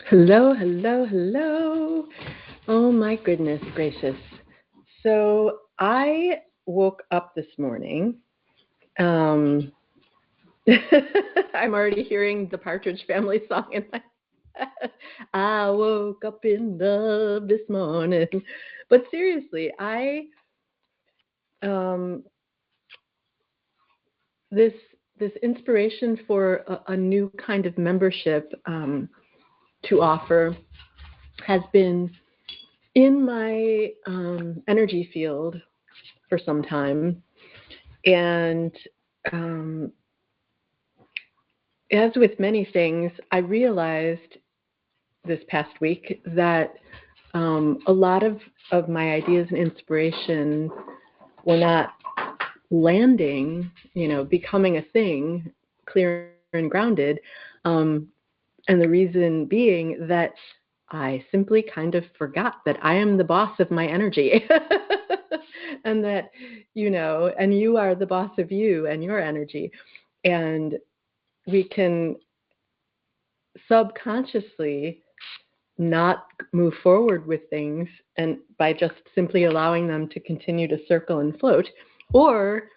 Hello, hello, hello. Oh my goodness gracious. So I woke up this morning. Um, I'm already hearing the Partridge Family song in my head. I woke up in love this morning. But seriously, I um, this this inspiration for a new kind of membership to offer has been in my energy field for some time. And um, as with many things, I realized this past week that a lot of my ideas and inspiration were not landing, becoming a thing, clear and grounded. Um, and the reason being that I simply kind of forgot that I am the boss of my energy. And that, and you are the boss of you and your energy. And we can subconsciously not move forward with things and by just simply allowing them to continue to circle and float, or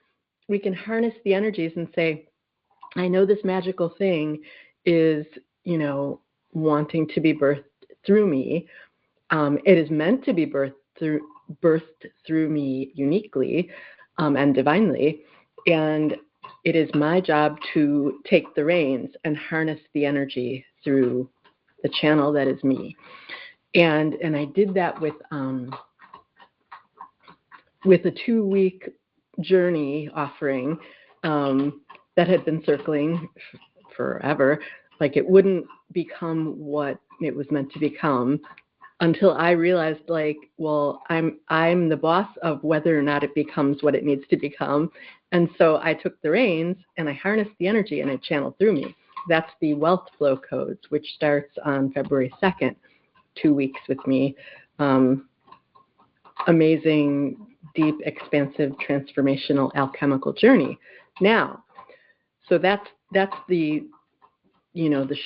we can harness the energies and say, I know this magical thing is, wanting to be birthed through me. It is meant to be birthed through me uniquely and divinely, and it is my job to take the reins and harness the energy through the channel that is me. And I did that with a 2-week journey offering that had been circling forever. Like, it wouldn't become what it was meant to become until I realized, like, well, I'm the boss of whether or not it becomes what it needs to become. And so I took the reins and I harnessed the energy and it channeled through me. That's the Wealth Flow Codes, which starts on February 2nd, 2 weeks with me. Amazing, deep, expansive, transformational alchemical journey. Now, so that's the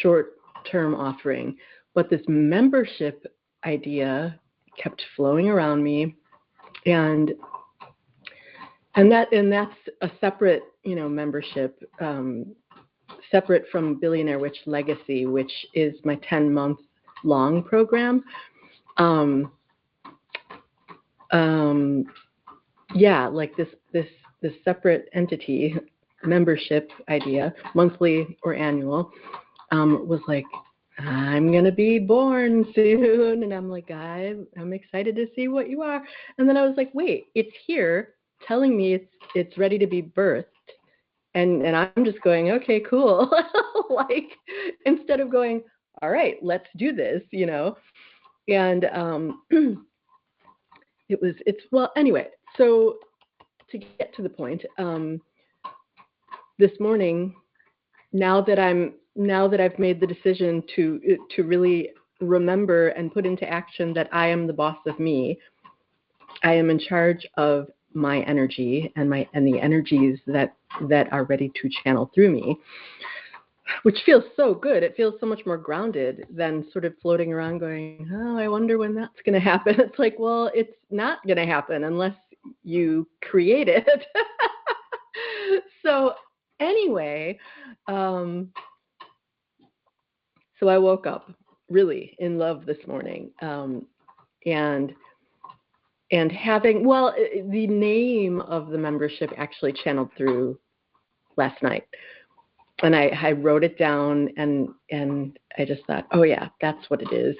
short term offering, but this membership idea kept flowing around me, and that's a separate membership, separate from Billionaire Witch Legacy, which is my 10-month long program. Um, um, yeah, like this separate entity membership idea, monthly or annual, was like, I'm gonna be born soon, and I'm like, I'm excited to see what you are. And then I was like, wait, it's here, telling me it's ready to be birthed, and I'm just going, okay, cool. Like, instead of going, all right, let's do this, and well, anyway. So to get to the point, this morning, now that I've made the decision to really remember and put into action that I am the boss of me. I am in charge of my energy and the energies that are ready to channel through me, which feels so good. It feels so much more grounded than sort of floating around going, oh, I wonder when that's going to happen. It's like, well, it's not going to happen unless you create it. So anyway, um, so I woke up really in love this morning, and having, well, the name of the membership actually channeled through last night, and I wrote it down, and I just thought, oh yeah, that's what it is,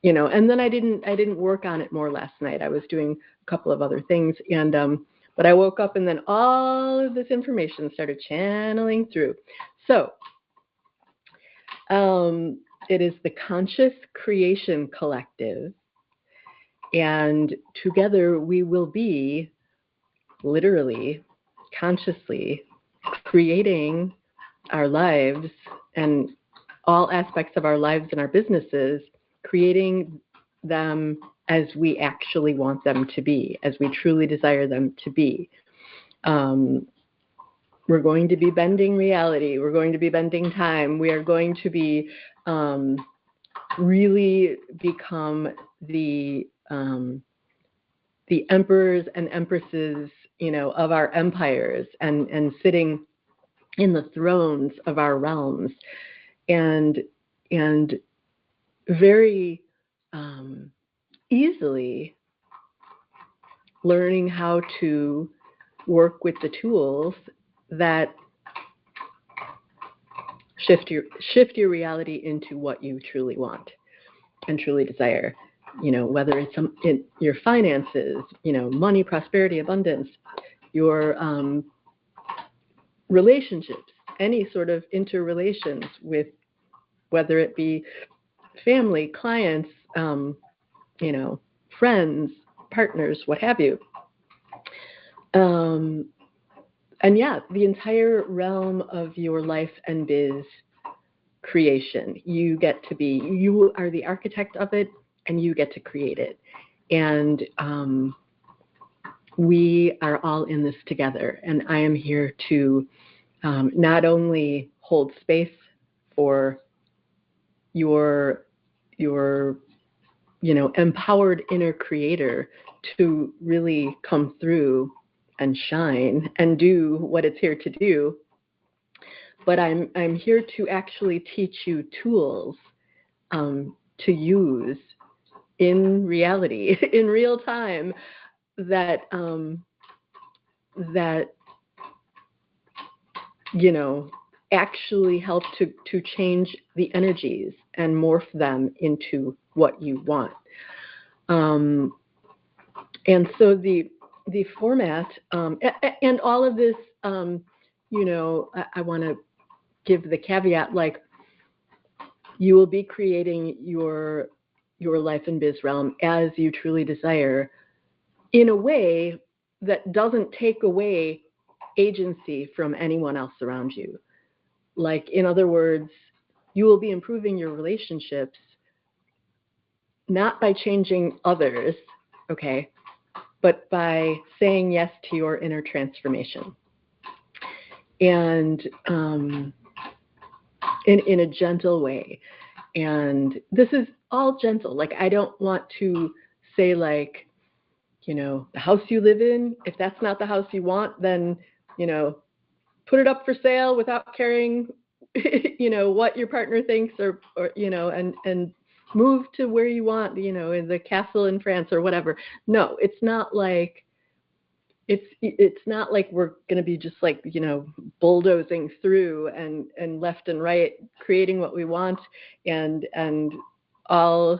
And then I didn't work on it more last night. I was doing a couple of other things, and but I woke up and then all of this information started channeling through. So it is the Conscious Creation Collective, and together we will be literally, consciously creating our lives and all aspects of our lives and our businesses, creating them as we actually want them to be, as we truly desire them to be. Um, we're going to be bending reality. We're going to be bending time. We are going to be really become the emperors and empresses, of our empires, and sitting in the thrones of our realms, and very easily learning how to work with the tools that shift your reality into what you truly want and truly desire. Whether it's in your finances, money, prosperity, abundance, your relationships, any sort of interrelations with, whether it be family, clients, friends, partners, what have you. And yeah, the entire realm of your life and biz creation. You are the architect of it, and you get to create it. And we are all in this together. And I am here to not only hold space for your empowered inner creator to really come through and shine and do what it's here to do, but I'm here to actually teach you tools to use in reality, in real time, that actually help to change the energies and morph them into what you want. And so the format, and all of this, I want to give the caveat, like, you will be creating your life and biz realm as you truly desire, in a way that doesn't take away agency from anyone else around you. Like, in other words, you will be improving your relationships not by changing others, okay, but by saying yes to your inner transformation. And in a gentle way. And this is all gentle. Like, I don't want to say, like, the house you live in, if that's not the house you want, then, put it up for sale without caring, what your partner thinks, or and move to where you want, in the castle in France or whatever. No, it's not like, it's not like we're going to be just like, bulldozing through and left and right, creating what we want, and all,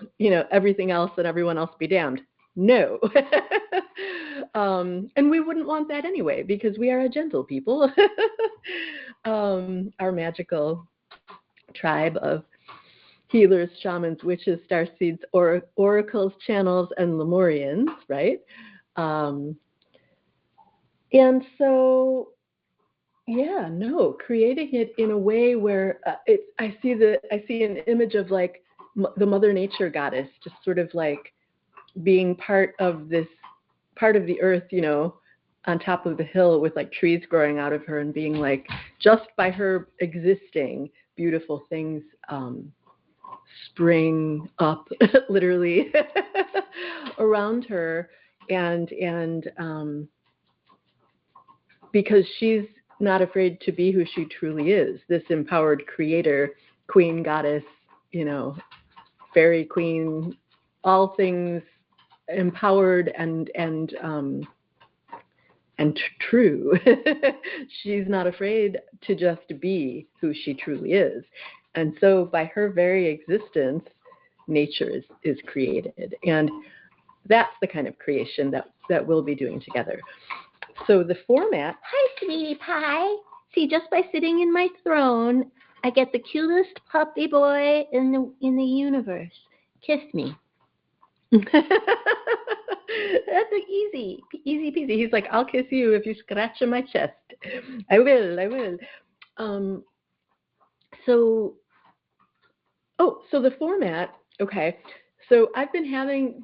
everything else and everyone else be damned. No. And we wouldn't want that anyway, because we are a gentle people. Our magical tribe of healers, shamans, witches, starseeds, oracles, channels, and Lemurians, right? And so, yeah, no, creating it in a way where I see an image of, like, the Mother Nature goddess, just sort of like being part of the earth, on top of the hill, with like trees growing out of her, and being like, just by her existing, beautiful things spring up literally around her, and because she's not afraid to be who she truly is, this empowered creator, queen, goddess, fairy queen, all things empowered and true. She's not afraid to just be who she truly is. And so by her very existence, nature is created. And that's the kind of creation that we'll be doing together. So the format... Hi, sweetie pie. See, just by sitting in my throne, I get the cutest puppy boy in the universe. Kiss me. That's like easy peasy. He's like, I'll kiss you if you scratch on my chest. I will. So the format. Okay. So I've been having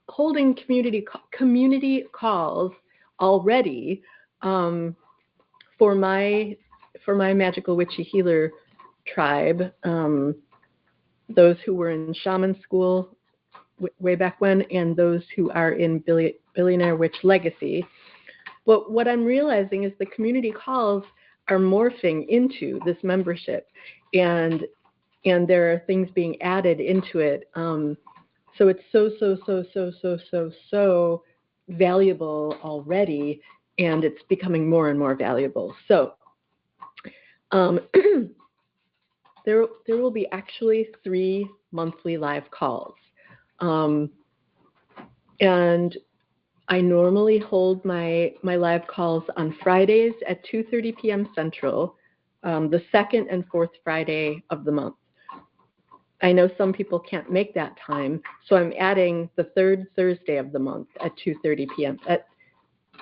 holding community calls already for my magical witchy healer tribe. those who were in shaman school way back when, and those who are in Billionaire Witch Legacy. But what I'm realizing is the community calls are morphing into this membership, and there are things being added into it. So it's so valuable already, and it's becoming more and more valuable. So um, there will be actually 3 monthly live calls. And I normally hold my live calls on Fridays at 2:30 p.m. Central, the second and fourth Friday of the month. I know some people can't make that time, so I'm adding the third Thursday of the month at 2:30 p.m. at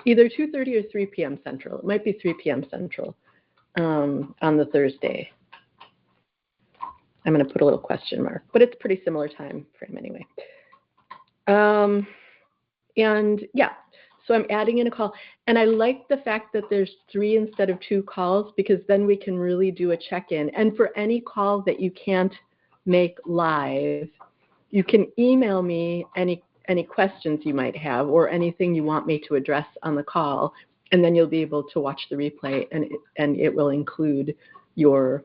either 2:30 or 3 p.m. Central. It might be 3 p.m. Central on the Thursday. I'm going to put a little question mark, but it's pretty similar time frame anyway. And yeah, so I'm adding in a call. And I like the fact that there's 3 instead of 2 calls, because then we can really do a check-in. And for any call that you can't make live, you can email me any questions you might have or anything you want me to address on the call, and then you'll be able to watch the replay, and it will include your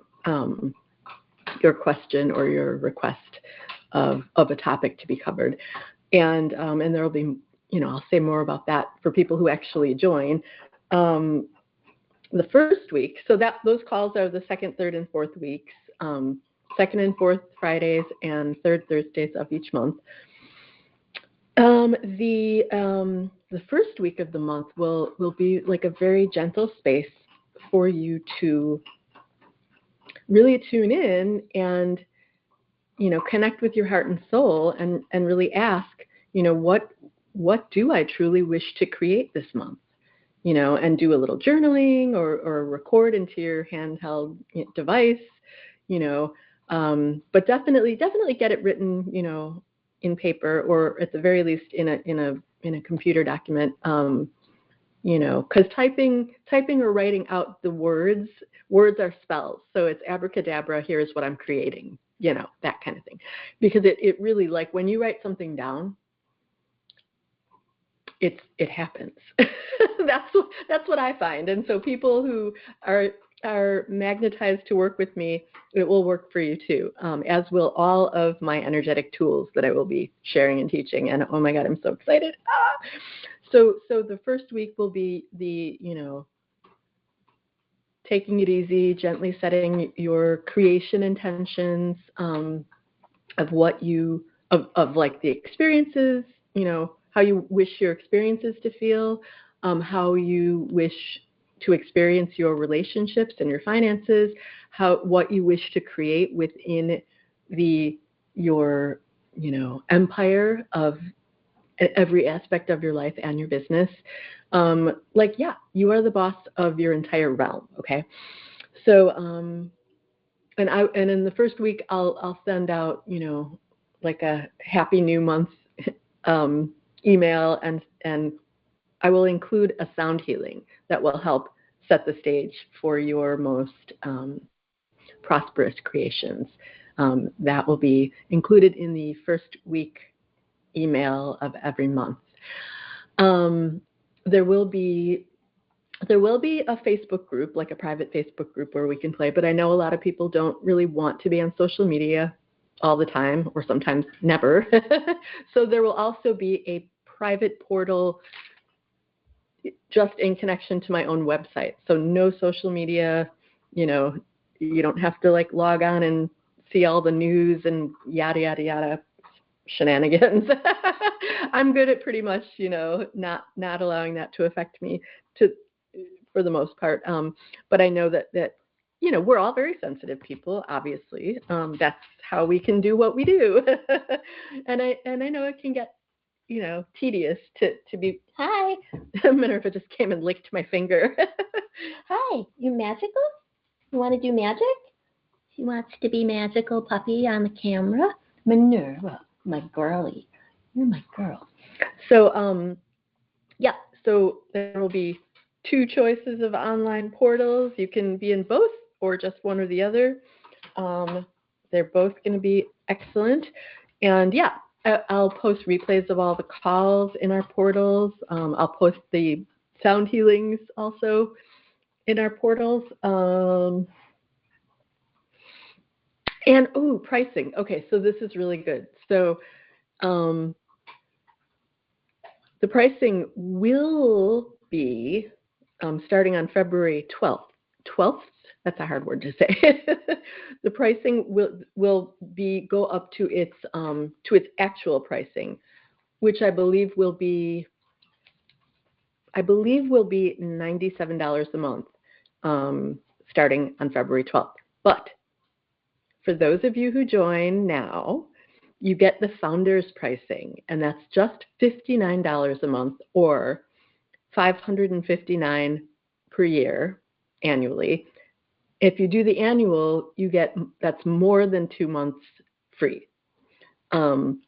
question or your request of a topic to be covered. And there will be, I'll say more about that for people who actually join. The first week, so that those calls are the second, third, and fourth weeks, second and fourth Fridays and third Thursdays of each month. The first week of the month will be like a very gentle space for you to really tune in and connect with your heart and soul, and really ask, what do I truly wish to create this month? And do a little journaling or record into your handheld device, but definitely get it written, in paper, or at the very least in a computer document, because typing or writing out the words are spells. So it's abracadabra, here's what I'm creating, that kind of thing. Because it really, like, when you write something down, it happens. That's what I find. And so people who are magnetized to work with me, it will work for you too, as will all of my energetic tools that I will be sharing and teaching. And oh my God, I'm so excited. So the first week will be the, taking it easy, gently setting your creation intentions, of what of like the experiences, how you wish your experiences to feel, how you wish to experience your relationships and your finances, what you wish to create within your empire of every aspect of your life and your business. You are the boss of your entire realm. Okay. So, and in the first week, I'll send out, like a happy new month, email, and I will include a sound healing that will help set the stage for your most prosperous creations. That will be included in the first week email of every month. There will be a Facebook group, like a private Facebook group where we can play, but I know a lot of people don't really want to be on social media all the time, or sometimes never. So there will also be a private portal just in connection to my own website. So no social media, you don't have to like log on and see all the news and yada, yada, yada shenanigans. I'm good at pretty much, not allowing that to affect me for the most part. But I know that we're all very sensitive people, obviously. That's how we can do what we do. and I know it can get, tedious to be, hi, Minerva just came and licked my finger. Hi, you magical? You want to do magic? She wants to be magical puppy on the camera. Minerva, my girlie. You're my girl. So, so there will be 2 choices of online portals. You can be in both or just one or the other. They're both going to be Excellent. And yeah, I'll post replays of all the calls in our portals. I'll post the sound healings also in our portals. And pricing. Okay, so this is really good. So the pricing will be starting on February 12th. 12th? That's a hard word to say. The pricing will be go up to its actual pricing, which I believe will be $97 a month, starting on February 12th. But for those of you who join now, you get the founder's pricing, and that's just $59 a month, or $559 per year annually. If you do the annual, that's more than 2 months free. And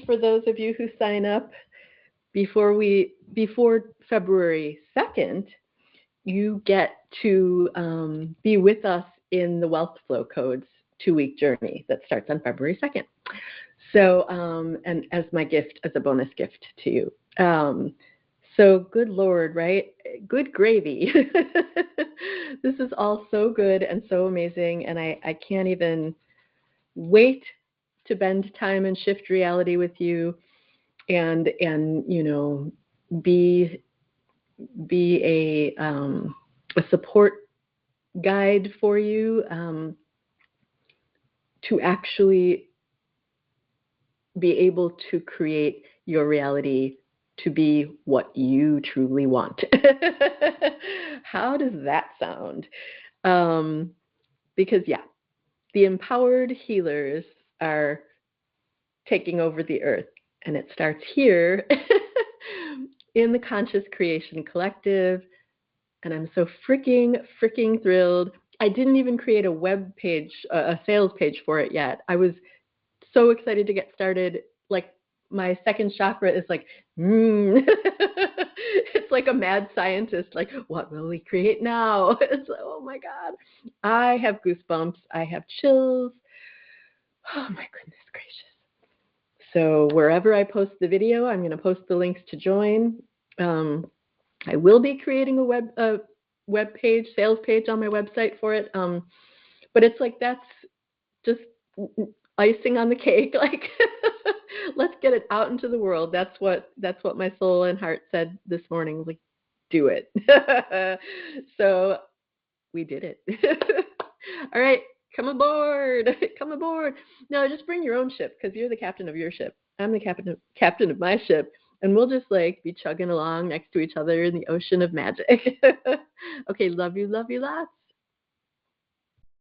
for those of you who sign up before February 2nd, you get to be with us in the Wealth Flow Codes 2-week journey that starts on February 2nd. So, and as my gift, as a bonus gift to you. So good Lord, right? Good gravy. This is all so good and so amazing, and I can't even wait to bend time and shift reality with you, and be a support guide for you, to actually be able to create your reality to be what you truly want. How does that sound? Because yeah, the empowered healers are taking over the earth, and it starts here in the Conscious Creation Collective. And I'm so freaking thrilled. I didn't even create a web page, a sales page for it yet. I was so excited to get started. Like, my second chakra is like, it's like a mad scientist, like, what will we create now? It's like, oh my God. I have goosebumps. I have chills. Oh my goodness gracious. So wherever I post the video, I'm going to post the links to join. I will be creating a web page, sales page on my website for it. But it's like, that's just icing on the cake. Like, let's get it out into the world. That's what my soul and heart said this morning. Like, do it. So we did it. All right, come aboard. Come aboard. No, just bring your own ship, because you're the captain of your ship. I'm the captain of my ship. And we'll just be chugging along next to each other in the ocean of magic. Okay, love you lots.